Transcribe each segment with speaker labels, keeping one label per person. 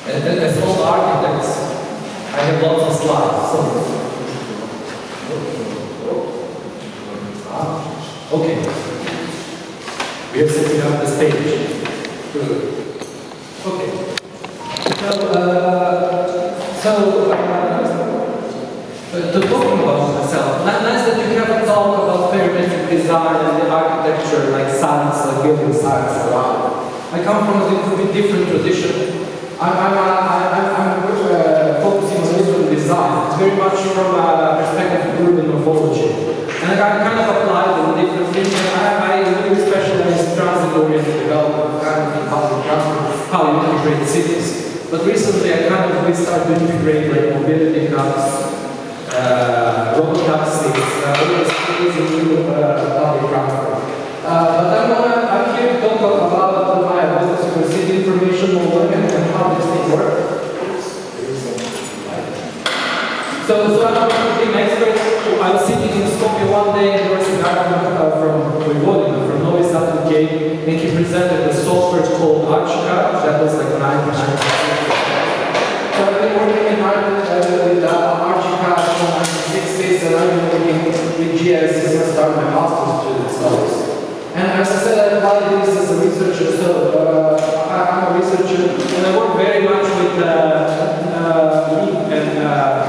Speaker 1: And then as all architects, I have lots of slides. So. Okay. We are setting up the stage. Okay. To talking about myself, nice that you have a talk about parametric design and the architecture, like science, like building science around. I come from a little bit different tradition. I'm focusing on urban design, very much from a perspective of urban morphology. And I kind of applied in different things. I really specialize in transit-oriented development, kind of in public transport, how you integrate cities. But recently I kind of started to integrate like mobility hubs, road taxis, all the cities into public transport. But I'm here to talk about my business for city information modeling and how this thing works. So I'm a team expert. I was sitting in Skopje one day, and there was a guy from Vojvodina, from Novi Sad, UK, and he presented a software called Architektonsko-građevinsko-geodetski. That was like 99%. So I've been working in with Architektonsko-građevinsko-geodetski for 1960s, and I've been working with GIS since I started my master's studies. And as I said, I applied this as a researcher, so I'm a researcher, and I work very much with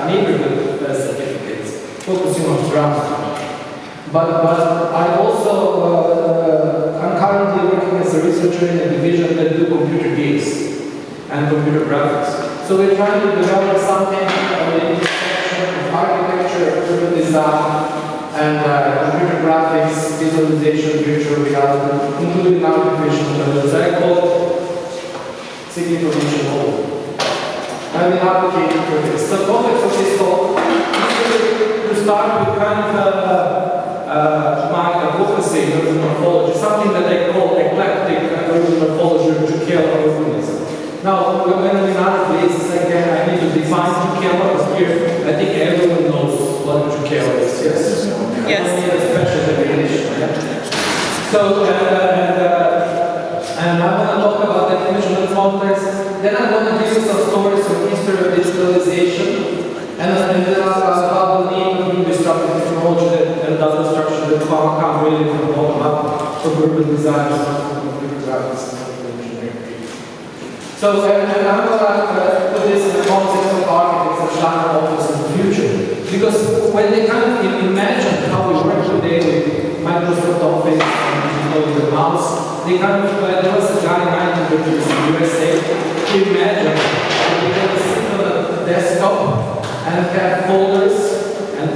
Speaker 1: neighborhood certificates, focusing on ground. But I also, I'm currently working as a researcher in a division that do computer games and computer graphics. So we're trying to develop something on the intersection of architecture, urban design, and computer graphics, visualization, virtual reality, including artificial intelligence. I call it city information modeling. I've been advocating for this. The context of this talk is to start with kind of my advocacy in urban morphology, something that I call eclectic urban morphology or Tukela urbanism. Now, when I'm in other places, again, I need to define Tukela, because here I think everyone knows what Tukela is, yes? Yes. I don't need a special definition. So, and I'm going to talk about definition and context. Then I'm going to give you some stories from history of digitalization, and then about the need of new disruptive technology and data structure that come really from bottom up for urban designers and computer graphics and engineering. So, and I'm going to put this in the context of architects and design office in the future. Because when they kind of imagine how we work today with Microsoft Office and the mouse, they kind of, there was a guy in 1950s in the USA who imagined that we could sit on a desktop and have folders and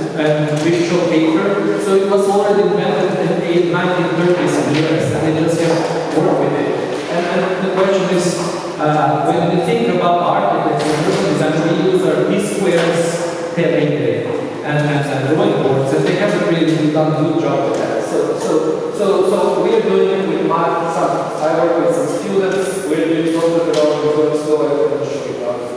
Speaker 1: virtual paper. So it was already invented in the 1930s in the US, and they just have to work with it. And the question is, when we think about architects and urban design, we use our P-squares and drawing boards, and they haven't really done a good job with that. So we are doing it with I work with some students, we're doing software development for school, I'm going to show you about it.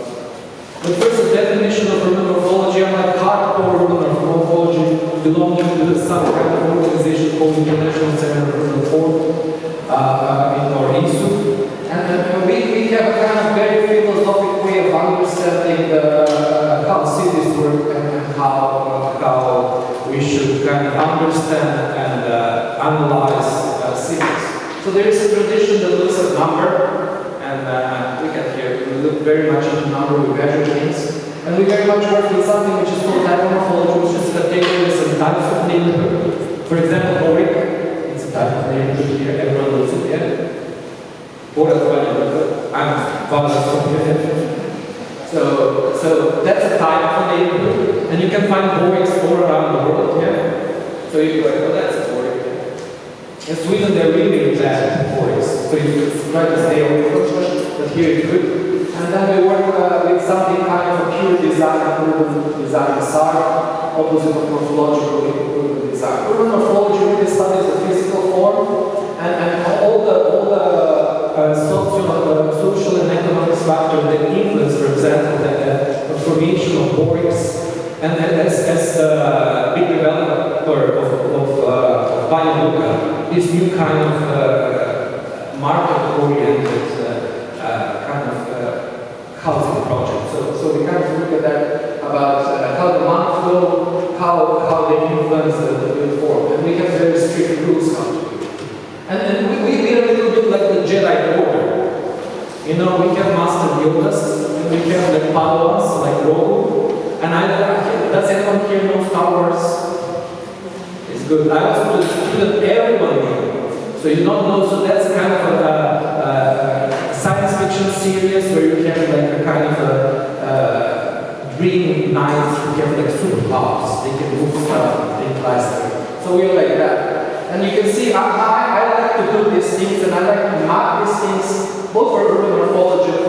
Speaker 1: But first, the definition of urban morphology, I'm like hardcore urban morphology belonging to some kind of organization called International Center for Urban Form, or INSU. And we have a kind of very philosophic way of understanding how cities work and how we should kind of understand and analyze cities. So there is a tradition that looks at number, and look at here, we look very much at the number, we measure things, and we very much work with something which is called type morphology, which is categories and types of neighborhood. For example, Auric, it's a type of neighborhood here, everyone knows it here. I'm So that's a type of neighborhood, and you can find Aurics all around the world here. So you go, oh, that's a Auric. In Sweden, they're really bad Aurics, so you try to stay away from it, but here it's good. And then we work with something kind of a pure design, urban design side, opposite of morphological urban design. Urban morphology really studies the physical form and all the social and economic factors that influence, for example, the formation of Aurics. And as the big developer of Bioluca, this new kind of market-oriented kind of how rules how to do it. And we are a little bit like the Jedi Order. You know, we have Master Yodas, and we have like Padawans, like Grogu. And does anyone here know Star Wars? It's good. I also student everyone here. So you don't know, so that's kind of a science fiction series where you have like a kind of a green knights who have like superpowers. They can move stuff, they fly stuff. So we're like that. And you can see I like to do these things, and I like to map these things both for urban morphology and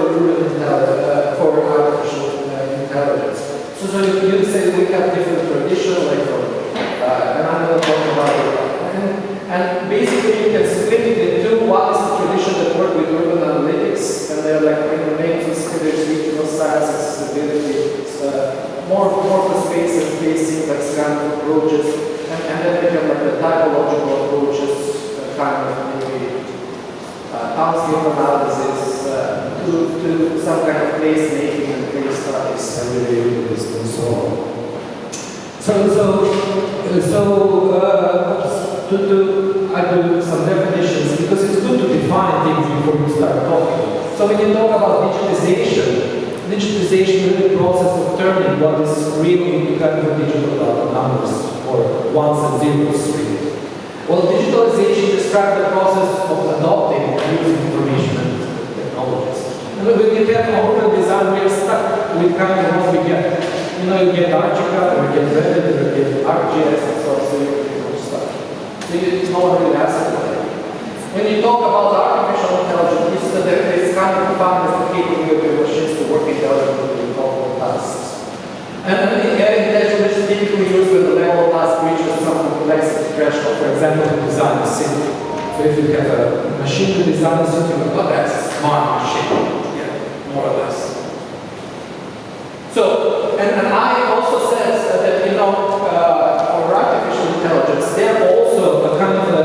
Speaker 1: for artificial intelligence. So you say we have different traditions, like and I'm going to talk about it. And basically you can split it into what is the tradition that work with urban analytics, and they're like names, there's regional science, accessibility, more for space and spacing, like scanning approaches. And then we have like the typological approaches, kind of maybe townscape analysis, to some kind of place making and place studies.
Speaker 2: Everyday and so on.
Speaker 1: I do some definitions because it's good to define things before you start talking. So when you talk about digitization is really the process of turning what is real into kind of digital numbers, or ones and zeros really. Well, digitalization describes the process of adopting and using information and technologies. And when we get urban design, we are stuck with kind of what we get. You know, you get ArchiCAD, or you get Revit, or you get ArcGIS, and so on, so you get more stuff. So no one really asks about it. When you talk about artificial intelligence, it's kind of defined as the capability of machines to work intelligently with multiple tasks. And intelligence is typically used when the level of task reaches some complexity threshold. For example, to design a city. So if you have a machine to design a city, that's a smart machine, more or less. So, and I also says that, you know, for artificial intelligence, they're also a kind of a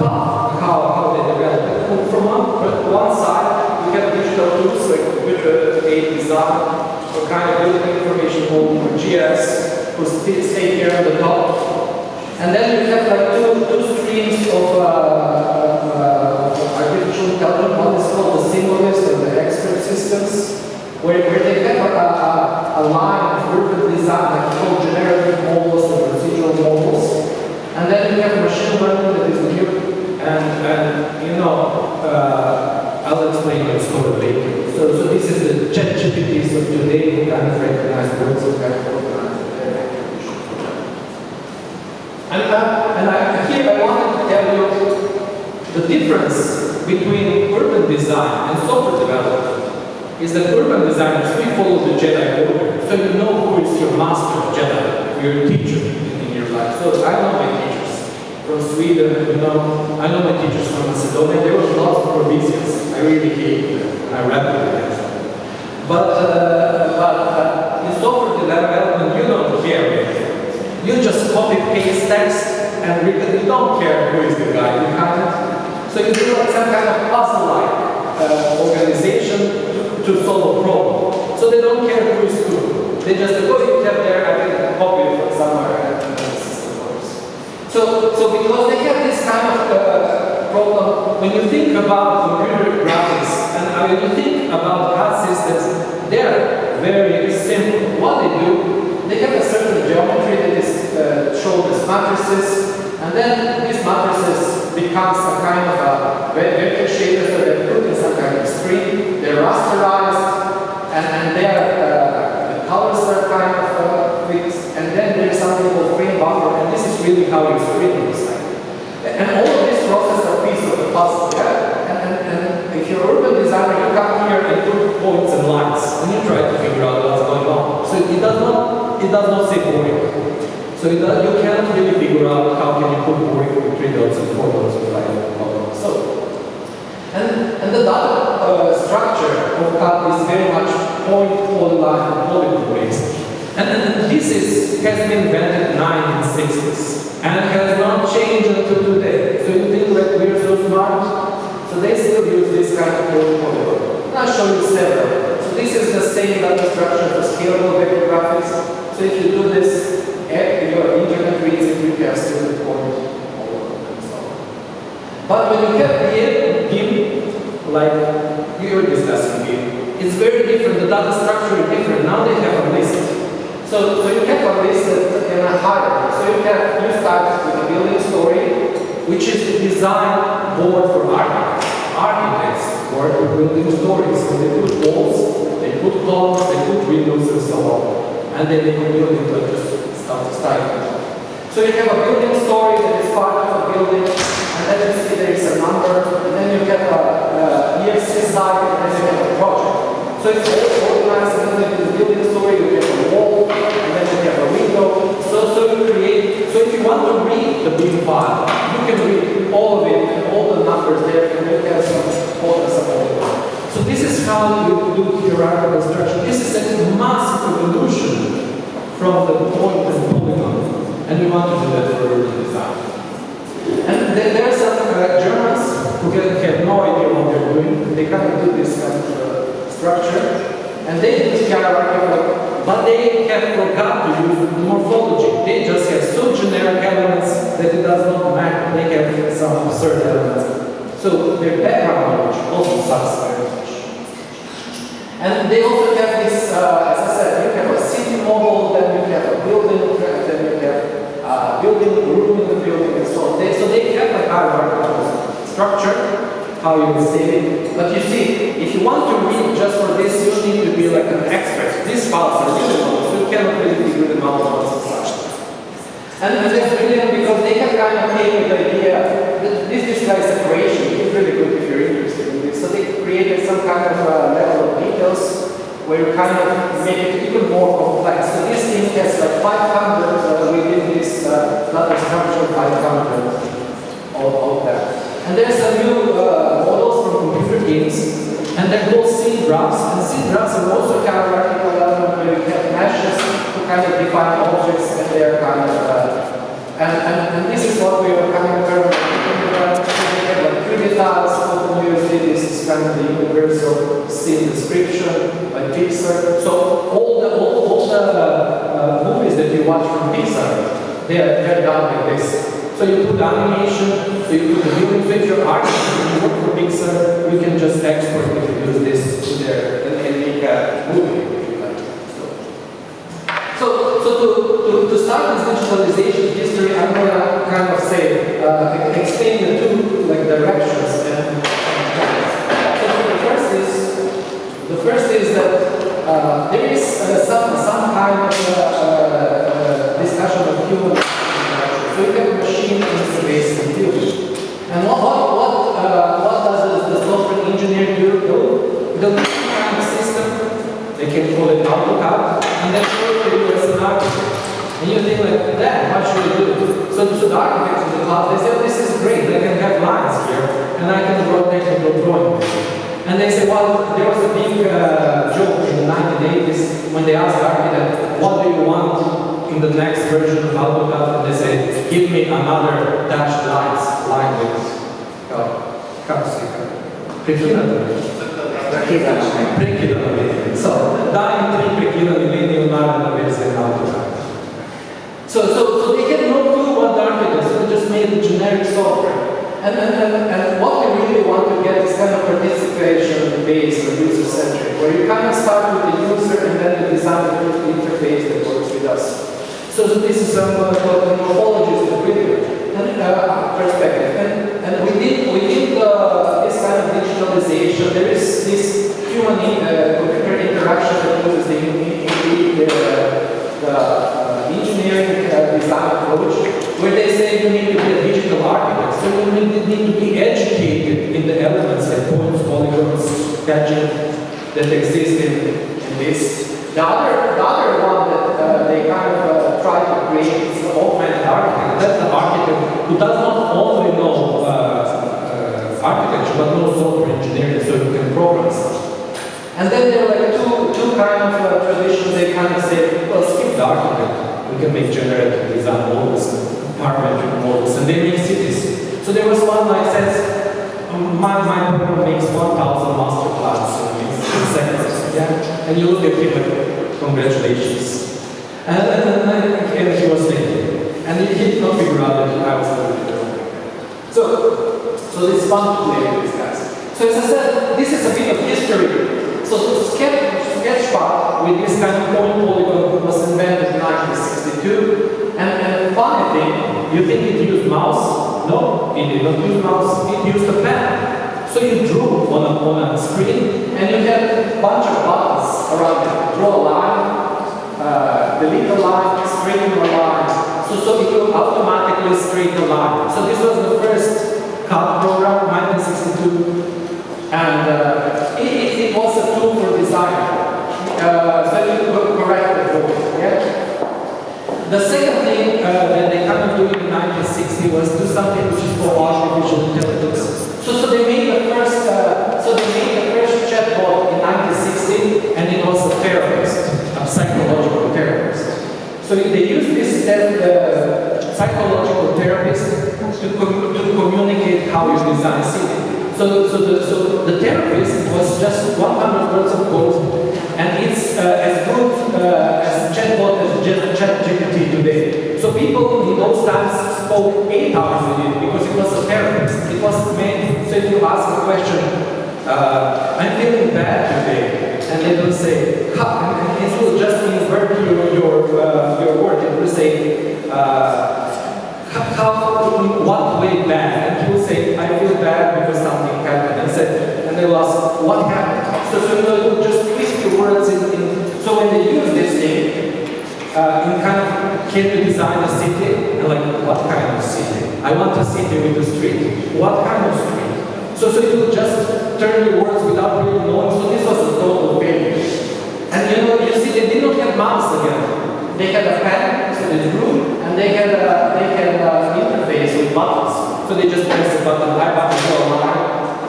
Speaker 1: path how they develop it. From one side, we have digital tools like computer aided design, or kind of building information model, GS, who stay here on the top. And then we have like two streams of artificial intelligence. One is called the symbolist and the expert systems, where they have a line of urban design like called generative models and procedural models. And then we have machine learning that is new, and you know, I'll explain your story later. So this is the ChatGPTs of today who kind of recognize words and kind of organize their information. And here I wanted to tell you the difference between urban design and software development is that urban designers, we follow the Jedi Order. So you know who is your master Jedi, your teacher in your life. So I know my teachers from Sweden, you know, I know my teachers from Macedonia. There were lots of Provincials. I really hate them. I rapidly against them. But in software development, you don't care. You just copy-paste text and you don't care who is the guy behind it. So you do like some kind of puzzle-like organization to solve a problem. So they don't care who is who. They just go, you have there, I can copy it from somewhere and the system works. So because they have this kind of problem, when you think about computer graphics and when you think about CAD systems, they're very simple. What they do, they have a certain geometry that is shown as matrices, and then these matrices becomes a kind of a vector shape that they're put in some kind of screen. They're rasterized, and the colors are kind of fixed, and then there's something called frame buffer, and this is really how your screen looks like. And all of this process are pieces of the puzzle. And if you're an urban designer, you come here and put points and lines, and you try to figure out what's going on. So it does not say boring. So you can't really figure out how can you put boring with 3 dots and 4 dots and 5 dots. So, and the data structure of CAD is very much point, polyline, and polygon based. And this has been invented in the 1960s and has not changed until today. So you think that we're so smart? So they still use this kind of polygon. I'll show you several. So this is the same data structure for scalable vector graphics. So if you do this, your internet reads it, you can still point all But when you have BIM, like you were discussing BIM, it's very different. The data structure is different. Now they have a list. So you have a list in a hierarchy. So you start with a building story, which is the design board for architects. Architects work with building stories. So they put walls, they put columns, they put windows, and so on. And then they can build it like just stuff to start with. So you have a building story that is part of a building, and then you see there is a number, and then you have a EFC site, and then you have a project. So it's all organized, and then in the building story you have a wall, and then you have a window. So you create, so if you want to read the BIM file, you can read all of it, and all the numbers there, and you have some orders of all of it. So this is how you do hierarchical structure. This is a massive evolution from the point and polygon. And we want to do that for urban design. And there are some Germans who have no idea what they're doing. They kind of do this kind of structure. And they use hierarchical, but they have forgot to use morphology. They just have so generic elements that it does not matter. They have some absurd elements. So their background knowledge also sucks very much. And they also have this, as I said, you have a city model, then you have a building, then you have building, room in the building, and so on. So they have a hierarchical structure, how you would say it. But you see, if you want to read just for this, you need to be like an expert. These files are really long, so you cannot really figure them out once and such. And that's brilliant because they have kind of came with the idea that this guy separation is really good if you're interested in this. So they created some kind of level of details where you kind of make it even more complex. So this thing has like 500 within this data structure, 500 of that. And there's some new models from computer games, and they're called scene graphs. And scene graphs are also hierarchical element where you have meshes to kind of define objects, and they're kind of and this is what we are kind of like Privitas, OpenUSD, this is kind of the universal scene description by Pixar. So all the movies that you watch from Pixar, they're done like this. So you put animation, so you put the building picture, architecture, you work for Pixar, you can just export if you use this to there and make a movie if you like. So to start this digitalization history, I'm going to kind of say, explain the two directions. And so the first is that there is some kind of discussion of human. So you have a machine interface and building. And what does the software engineer do? Build some kind of system. They can call it AutoCAD, and then work with you as an architect. And you think like, damn, what should we do? So the architects in the cloud, they say, oh, this is great. I can have lines here, and I can draw technical drawings. And they say, well, there was a big joke in the 1980s when they asked the architect, what do you want in the next version of AutoCAD? And they say, give me another dashed line with so, dai 3 prekidani liniji naravna verzija AutoCAD. So they had no clue what the architects, they just made a generic software. And what we really want to get is kind of participation-based or user-centric, where you kind of start with the user and then you design the interface that works with us. So this is what the morphology is really perspective. And within this kind of digitalization, there is this human computer interaction that uses the engineering design approach, where they say you need to be a digital architect. So you need to be educated in the elements like points, polygons, sketching that exist in this. The other one that they kind of try to create is the augmented architect. That's the architect who does not only know architecture, but knows software engineering, so you can program stuff. And then there are like two kind of traditions. They kind of say, well, skip the architect. We can make generative design models and parametric models, and they make cities. So there was one that says, my program makes 1,000 master plans in seconds. Yeah? And you look at him like, congratulations. And he was thinking. And he did not figure out that I was doing it. So So it's fun to play with these guys. So as I said, this is a bit of history. So Sketchpad with this kind of point polygon was invented in 1962. And the funny thing, you think it used mouse? No, it did not use mouse, it used a pen. So you drew on a screen, and you had a bunch of buttons around it. Draw a line, delete a line, straighten a line. So it will automatically straighten a line. So this was the first CAD program, 1962. And it was a tool for design. So you could correct the code. Yeah? The second thing that they kind of do in 1960 was do something which is called artificial intelligence. So they made the first chatbot in 1960, and it was a therapist, a psychological therapist. So they used this psychological therapist to communicate how you design city. So the therapist was just 100 words of code, and it's as good as chatbot as ChatGPT today. So people in those times spoke 8 hours a day because it was a therapist. It was made, so if you ask a question, I'm feeling bad today, and they will say, and it will just invert your word. It will say, in what way bad? And he will say, I feel bad because something happened. And they will ask, what happened? So you will just twist your words so when they use this thing, in kind of, can you design a city? And like, what kind of city? I want a city with a street. What kind of street? So you will just turn your words without really knowing. So this was a total failure. And you see, they did not have mouse again. They had a pen, so they drew, and they had an interface with buttons. So they just press the button, I button, draw a line,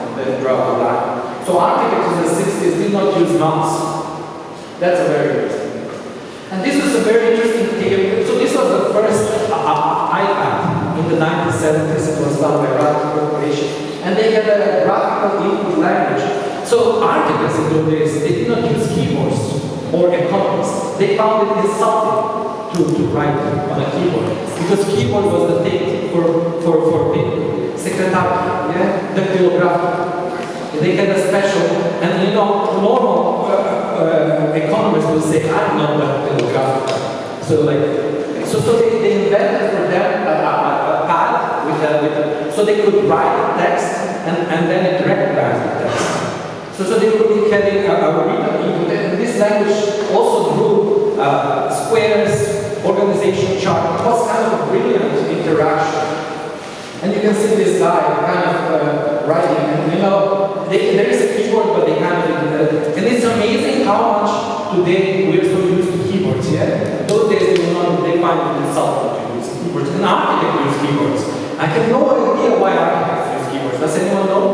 Speaker 1: and then draw a line. So architects in the 60s did not use mouse. That's a very interesting thing. And this was a very interesting theory. So this was the first iPad in the 1970s. It was done by Raspberry Corporation. And they had a graphical input language. So architects in those days, they did not use keyboards or economists. They found it insulting to write on a keyboard. Because keyboard was the thing for people. Secretary, yeah? Dactylography. They had a special, and normal economists will say, I'm not dactylographic. So they invented for them a pad so they could write the text and then it recognized the text. So they were having a written input, and this language also drew squares, organization chart. It was kind of a brilliant interaction. And you can see this guy kind of writing, and there is a keyboard, but they kind of, and it's amazing how much today we're so used to keyboards, yeah? Those days they find it insulting to use keyboards, and architects use keyboards. I have no idea why architects use keyboards. Does anyone know?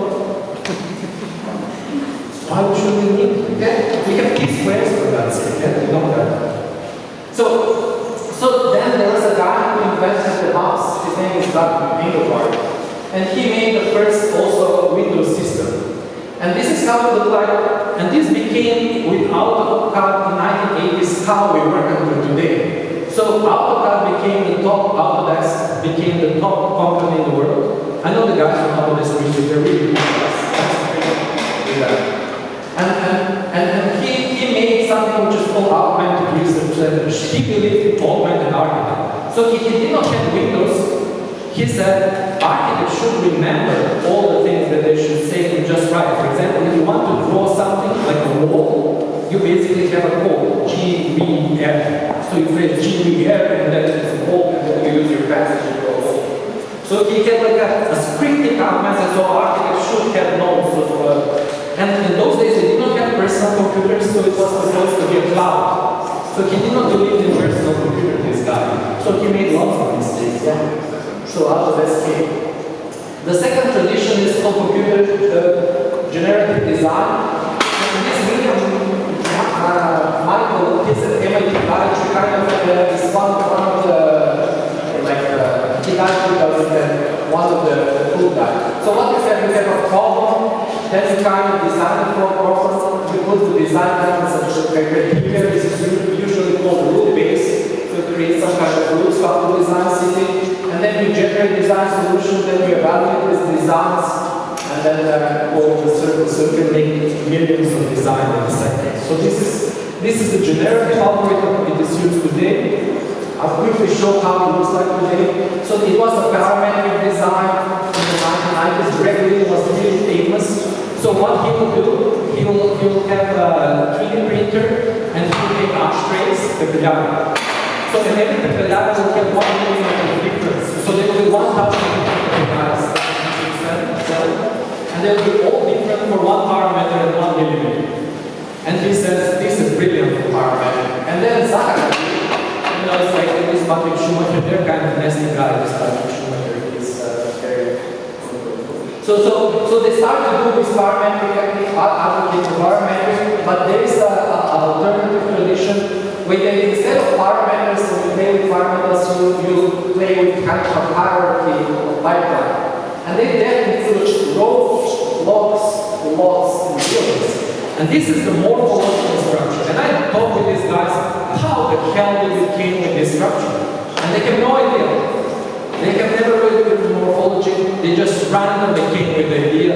Speaker 1: Why should we need it? Okay? We have key squares for that sake, yeah? We know that. So then there was a guy who invented the mouse. His name is Dr. Engelbart. And he made the first also Windows system. And this is how it looked like. And this became, with AutoCAD in the 1980s, how we work until today. So AutoCAD became the top, Autodesk became the top company in the world. I know the guys from Autodesk, they're really good. And he made something which is called augmented research. He believed in augmented architecture. So he did not have Windows. He said architects should remember all the things that they should say and just write. For example, if you want to draw something like a wall, you basically have a code, GVF. So you create GVF and then it's a wall, and then you use your passage to draw a wall. So he had like a scripting method, so architects should have notes of and in those days, they did not have personal computers, so it was supposed to be a cloud. So he did not believe in personal computer, this guy. So he made lots of mistakes, yeah? So Autodesk came. The second tradition is called computer generative design. And this William Michael, he's an MIT guy, he kind of is one of the, he died in 2010, one of the cool guys. So what is that? We have a problem. Then you kind of design it for a purpose. We put the design elements such as criteria. This is usually called rule base. So it creates some kind of rules how to design city. And then you generate design solutions, then you evaluate these designs, and then go to the circle, so you can make millions of designs in a second. So this is the generic algorithm it is used today. I'll quickly show how it looks like today. So it was a parametric design in the 1990s. Greg was really famous. So what he will do, he will have a 3D printer and he will make ashtrays, peculiar. So in every peculiar will have 1 million of difference. So there will be 1,000 different peculiars, and they will be all different for 1 parameter and 1 millimeter. And he says, this is brilliant for parametric. And then Zachary, you know, it's like this Patrick Schumacher, they're kind of nasty guy, this Patrick Schumacher is very... So they start to do this parametric, advocate for parametric, but there is an alternative tradition where they, instead of parameters, when you play with parameters, you play with kind of a hierarchy of pipeline. And they then include rows, blocks, lots, and fields. And this is the morphological structure. And I talk with these guys, how the hell did you came with this structure? And they have no idea. They have never really looked at morphology. They just randomly came with the idea.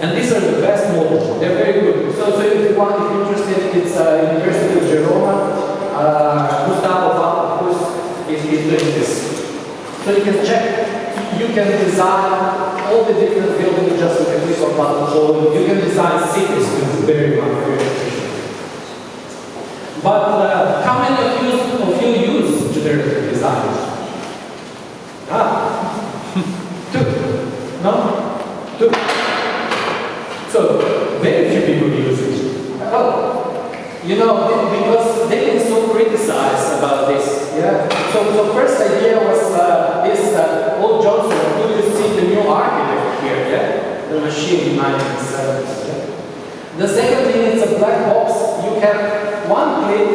Speaker 1: And these are the best models. They're very good. So if you want, if you're interested, it's University of Girona. Gustavo Vappus is doing this. So you can check. You can design all the different buildings just with a click of button. You can design cities with very efficient. But how many of you use generative design? Two. No? Two. So very few people use it. Oh. You know, because they've been so criticized about this. Yeah. So first idea was this old Johnson. Do you see the new architect here? Yeah. The machine in 1970s. Yeah? The second thing is a black box. You have one click,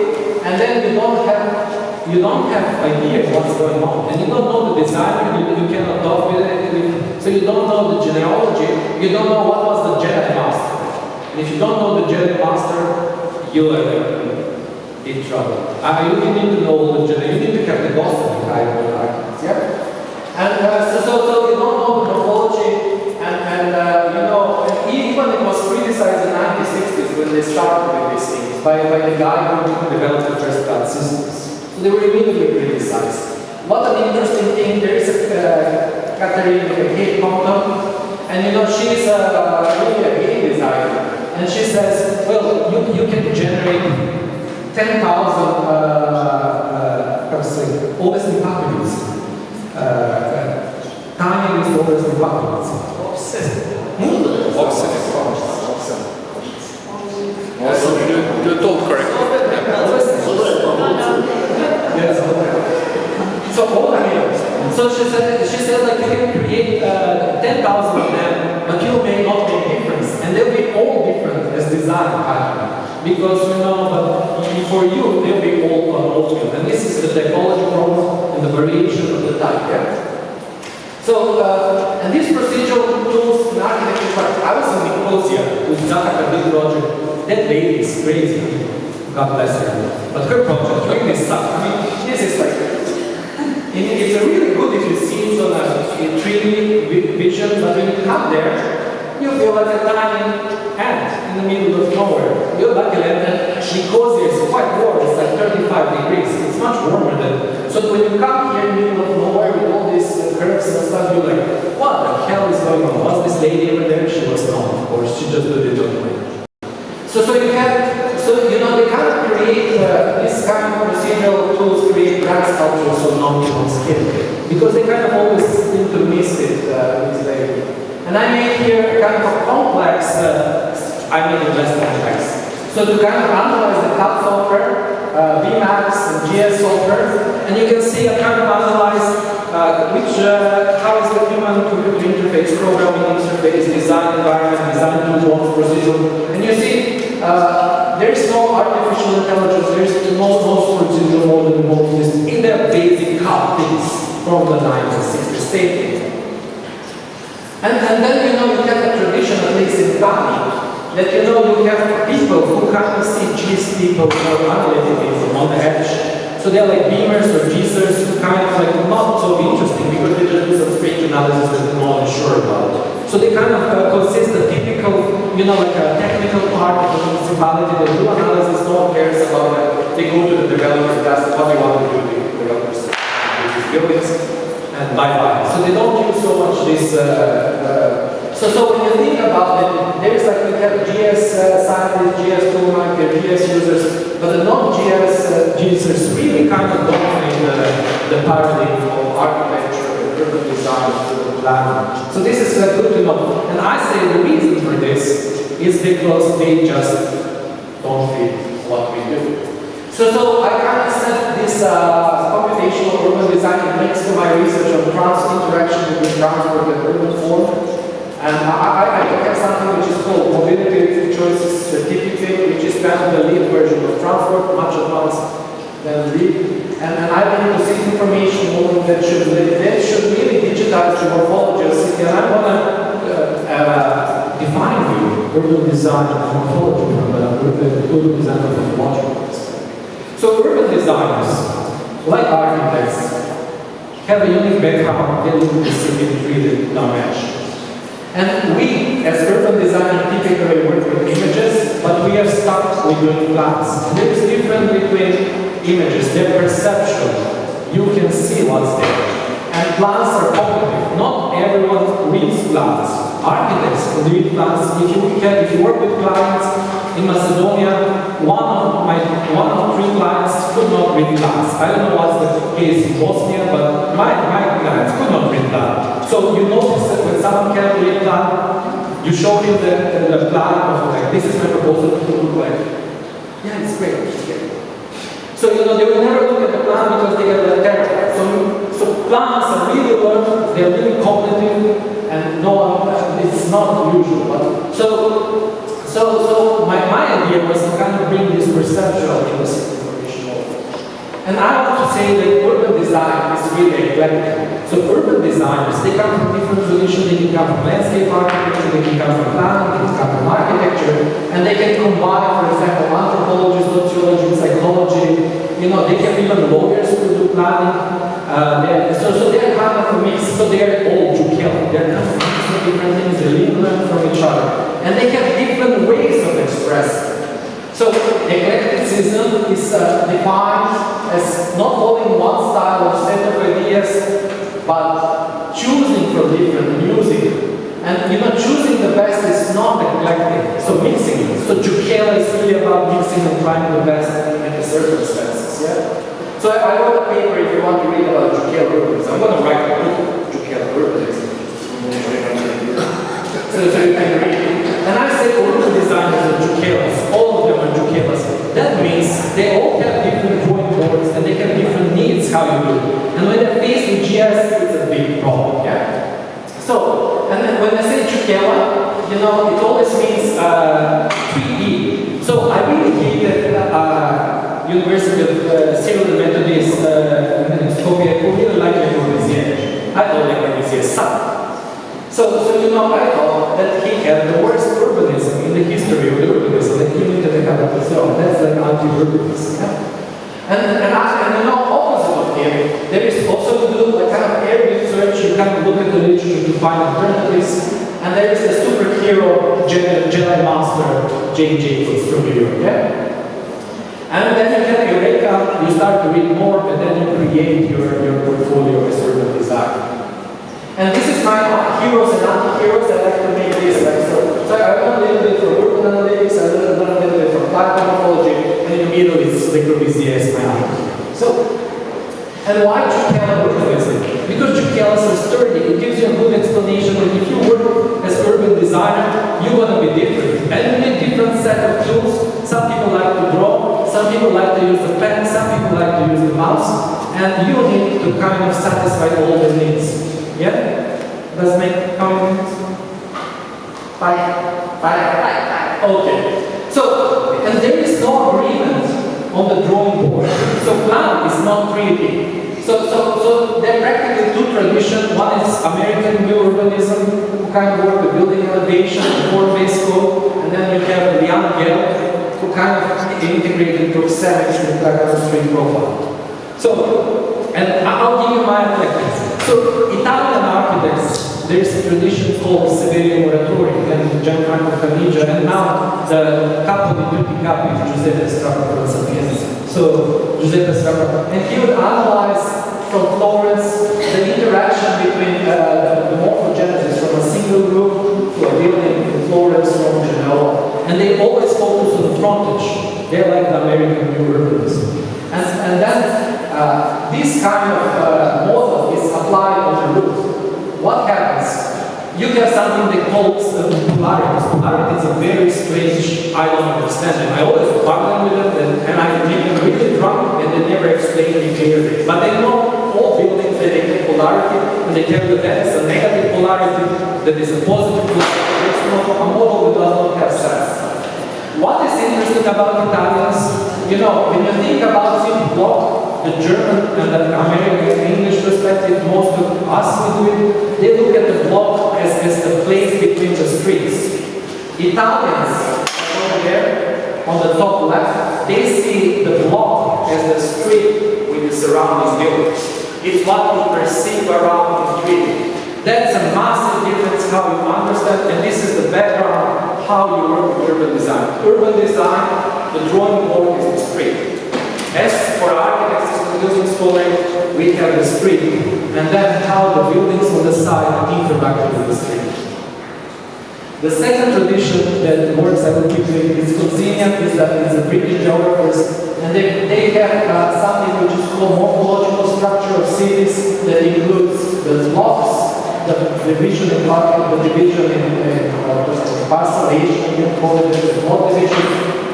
Speaker 1: and then you don't have idea what's going on, and you don't know the designer. You cannot talk with it. So you don't know the genealogy. You don't know what was the Jedi Master. And if you don't know the Jedi Master, you are in deep trouble. You need to know all the gender. You need to have the gospel behind the architects, yeah? And so you don't know the morphology, and you know, and even it was criticized in the 1960s when they started with these things by the guy who developed the first CAD systems. So they were immediately criticized. What an interesting thing, there is a Catherine Kate Compton, and you know, she's really a game designer. And she says, well, you can generate 10,000 obviously papillons. Tiny is obviously papillons.
Speaker 3: You told correctly.
Speaker 1: Yes. So all I mean, so she said like you can create 10,000 of them, but you may not make a difference, and they'll be all different as design pattern, because you know, but for you they'll be all open, and this is the typology problem and the variation of the type. Yeah? So and these procedural tools in architecture, I was in Nicosia with Zaka big project. That lady is crazy. God bless her. But her project really sucks. I mean, this is like. It's really good if you see it on a 3D vision, but when you come there, you feel like a tiny ant in the middle of nowhere. You're lucky that Nicosia is quite warm, it's like 35 degrees. It's much warmer than. So when you come here in the middle of nowhere with all these curves and stuff, you're like, what the hell is going on? Was this lady over there? She was not, of course. She just did it on the way. So you know, they kind of create this kind of procedural tools create grand sculptures on non-human scale, because they kind of always seem to miss it this way. And I made here kind of a complex, I made it less complex. So to kind of analyze the CAD software, VMAX and GS software, and you can see I kind of analyze how is the human-computer interface, programming interface, design environment, design tools, procedural, and you see there is no artificial intelligence, there is no procedural model involved in this. In their basic CAD things from the 1960s, same thing. And then you know you have a tradition, at least in planning, that you know you have people who kind of see GIS people or analytic people on the edge. So they're like beamers or geysers, kind of like not so interesting because they just do some strange analysis that they're not sure about. So they kind of consist of typical, you know, like a technical part of the municipality. They do analysis, no one cares about it. They go to the developers, that's what they want to do, the developers these buildings, and bye-bye. So they don't use so much this, so when you think about it, there's like, we have GS scientists, GS toolmaker, GS users, but the non-GS users really kind of dominate the paradigm of architecture, urban design, urban planning. So this is good to know. And I say the reason for this is because they just don't fit what we do. So I kind of set this computational urban design links to my research on interaction between transport and urban form. And I have something which is called Mobility Choices Certificate, which is kind of the lead version of transport, much advanced than lead. And I want to see information model that should really digitize your morphology of city. And I want to define you urban design and morphology from the urban design of the logical perspective. So urban designers, like architects, have a unique background. They look at the city in 3 dimensions. And we, as urban designers, typically work with images, but we are stuck with doing plans. There is difference between images, their perception. You can see what's there. And plans are cognitive. Not everyone reads plans. Architects read plans. If you work with clients in Macedonia, one of 3 clients could not read plans. I don't know what's the case in Bosnia, but my clients could not read plans. So you notice that when someone can't read plan, you show him the plan of like, this is my proposal, to look like, yeah, it's great. So you know, they will never look at the plan because they get the terror. So plans are really learned, they're really cognitive, and no one, it's not usual. But so my idea was to kind of bring this perceptual in this information model. And I want to say that urban design is really eclectic. So urban designers, they come from different solutions. They can come from landscape architecture, they can come from planning, they can come from architecture, and they can combine, for example, anthropology, sociology, psychology. You know, they can even lawyers who do planning. So they're kind of a mix. So they're all Jukel. They're kind of different things. They learn from each other, and they have different ways of expressing. So eclecticism is defined as not following one style or set of ideas, but choosing from different music. And you know, choosing the best is not eclectic, so mixing it. So Jukel is really about mixing and trying the best in the circumstances, yeah? So I wrote a paper if you want to read about Jukel urbanism. I'm going to write a book, Jukel urbanism. So you can read it. And I say urban designers are Jukelas, all of them are Jukelas. That means they all have different drawing boards and they have different needs how you do it. And when they're faced with GS, it's a big problem, yeah? So, and then when I say Jukela, you know, it always means 3D. So I really hated University of Cyril and Methodist in Skopje, who really like Le Corbusier. I don't like Corbusier, son. So you know, I thought that he had the worst urbanism in the history of urbanism, that he needed to have a zone. That's like anti-urbanism. Yeah? And you know, opposite of him, there is also to do like kind of air research. You kind of look at the literature to find alternatives. And there is the superhero Jedi Master Jane Jacobs from New York. Yeah? And then you have Eureka, you start to read more, and then you create your portfolio as urban design. And this is my heroes and anti-heroes. I like to make this like so I learned a little bit from urban analytics, I learned a little bit from climate morphology, and in the middle is Le Corbusier as my anti-hero. So, and why Jukela urbanism? Because Jukela is so sturdy, it gives you a good explanation that if you work as urban designer, you want to be different. And you need different set of tools. Some people like to draw, some people like to use the pen, some people like to use the mouse, and you need to kind of satisfy all the needs. Yeah? Does it make how many minutes? 5? Okay. So, and there is no agreement on the drawing board. So plan is not 3D. So there are practically 2 traditions. One is American new urbanism, who kind of work with building elevation, form-based code, and then you have the young Gale, who kind of integrated proxemics with that kind of street profile. So, and I'll give you my perspective. So, Italian architects, there's a tradition called Severio Moratori and Gianfranco Canigia, and now the capo di tutti i capi is Giuseppe Strappa from Sapienza. So, Giuseppe Strappa, and he would analyze from Florence the interaction between the morphogenesis from a single group to a building in Florence from Genoa, and they always focus on the frontage. They're like the American New Urbanism. And then this kind of model is applied on the roof. What happens? You have something that calls polarities. Polarity is a very strange, I don't understand them. I always bargain with them and I make them really drunk and they never explain me clearly. But they know all buildings that they have polarity and they tell you that it's a negative polarity, that is a positive polarity. It's not a model that does not have sense. What is interesting about Italians? You know, when you think about city block, the German and the American and English perspective, most of us we do it, they look at the block as the place between the streets. Italians, over there, on the top left, they see the block as the street with the surrounding buildings. It's what we perceive around the street. That's a massive difference how you understand, and this is the background how you work with urban design. Urban design, the drawing board is the street. As for architects and building schooling, we have the street, and then how the buildings on the side interact with the street. The second tradition that works, I will keep doing, is convenient, is that it's the British geographers, and they have something which is called morphological structure of cities that includes the blocks, the division in market, the division in parcellation, you call it the block division,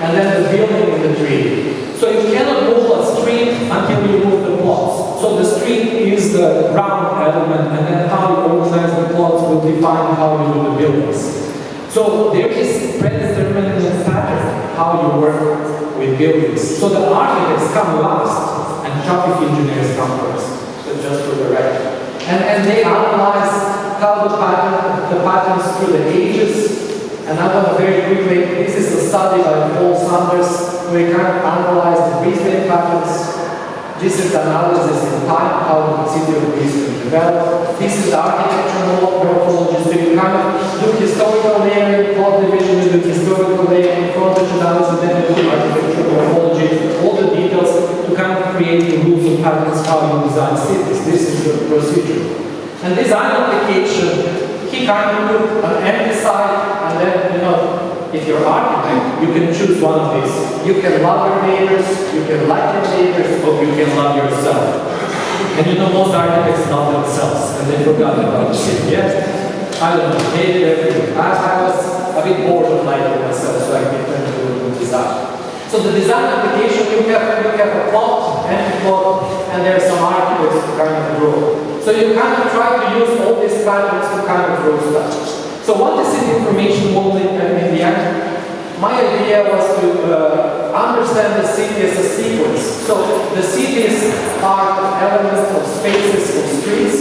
Speaker 1: and then the building in the tree. So you cannot move a street until you move the plots. So the street is the ground element, and then how you organize the plots will define how you do the buildings. So there is predetermined pattern how you work with buildings. So the architects come last, and traffic engineers come first. So just for the record. And they analyze how the patterns through the ages. And I'm going to very quickly, this is a study by Paul Sanders, where we kind of analyze the Brisbane patterns. This is the analysis in time, how the city of Brisbane developed. This is the architectural morphology, so you kind of do historical layering, plot division, you do historical layering, frontage analysis, then you do architectural morphology, all the details to kind of create the rules and patterns how you design cities. This is the procedure. And design application, he kind of put an empty side, and then, you know, if you're an architect, you can choose one of these. You can love your neighbors, you can like your neighbors, or you can love yourself. And you know, most architects love themselves, and they forgot about the city, yes? I don't know, hated everything. I was a bit bored of liking myself, so I turned to design. So the design application, you have a plot, empty plot, and there are some architects to kind of draw. So you kind of try to use all these patterns to kind of draw stuff. So what is city information modeling in the end? My idea was to understand the city as a sequence. So the cities are elements of spaces of streets,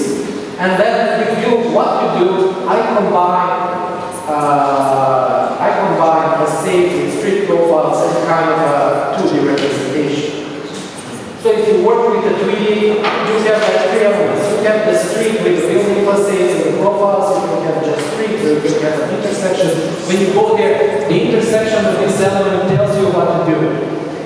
Speaker 1: and then what you do, I combine a stage with street profiles and kind of a 2D representation. So if you work with the 3D, you have like three elements. You have the street with the building facades and the profiles, you have just street, you have an intersection. When you go there, the intersection of this element tells you what to do.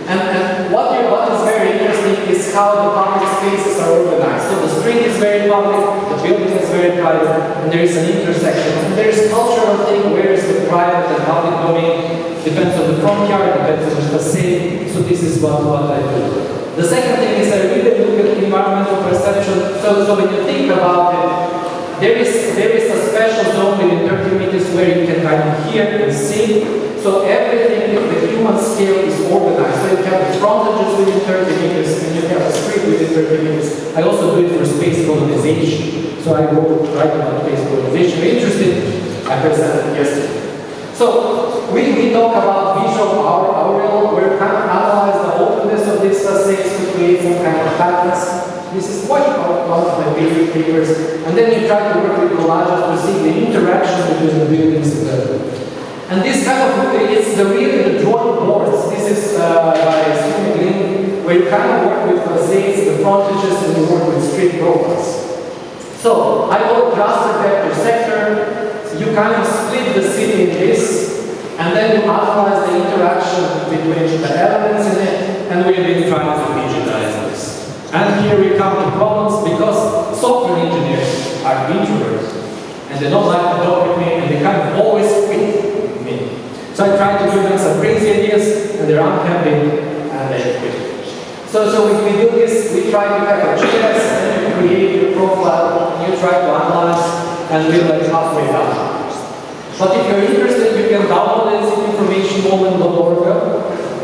Speaker 1: And what is very interesting is how the public spaces are organized. So the street is very public, the building is very private, and there is an intersection. And there is cultural thing, where is the private and public domain, depends on the front yard, depends on the facade. So this is what I do. The second thing is I really look at environmental perception. So when you think about it, there is a special zone within 30 meters where you can kind of hear and see. So everything at the human scale is organized. So you have the frontages within 30 meters and you have a street within 30 meters. I also do it for space colonization. So I write about space colonization. If you're interested, I presented yesterday. So we talk about visual aureole, where we kind of analyze the openness of these facades to create some kind of patterns. This is quite one of my favorite papers. And then you try to work with collages to see the interaction between the buildings and and this kind of, it's really the drawing boards. This is by Sue McLean, where you kind of work with with facades, the frontages, and we work with street profiles. So, I call it raster vector sector. You kind of split the city in this, and then you analyze the interaction between the elements in it, and we've been trying to digitize this. And here we come to problems because software engineers are introverts, and they don't like to talk with me, and they kind of always quit me. So I try to give them some crazy ideas, and they're unhappy, and they quit. So if we do this, we try to have a GS, and you create your profile, and you try to analyze, and we're like halfway done. But if you're interested, you can download it in informationmoment.org.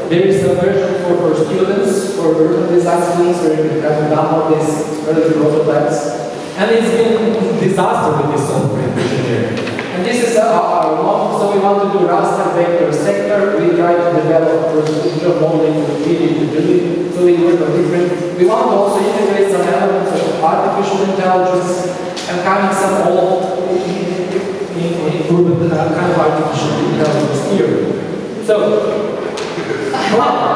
Speaker 1: There is a version for students, for urban design students, where you can download this early prototypes. And it's been a disaster with this software engineering. And this is our model, so we want to do raster vector sector. We try to develop procedural modeling for 3D mobility, so we work on different. We want to also integrate some elements of artificial intelligence and kind of some old improvement kind of artificial intelligence theory. So, cloud.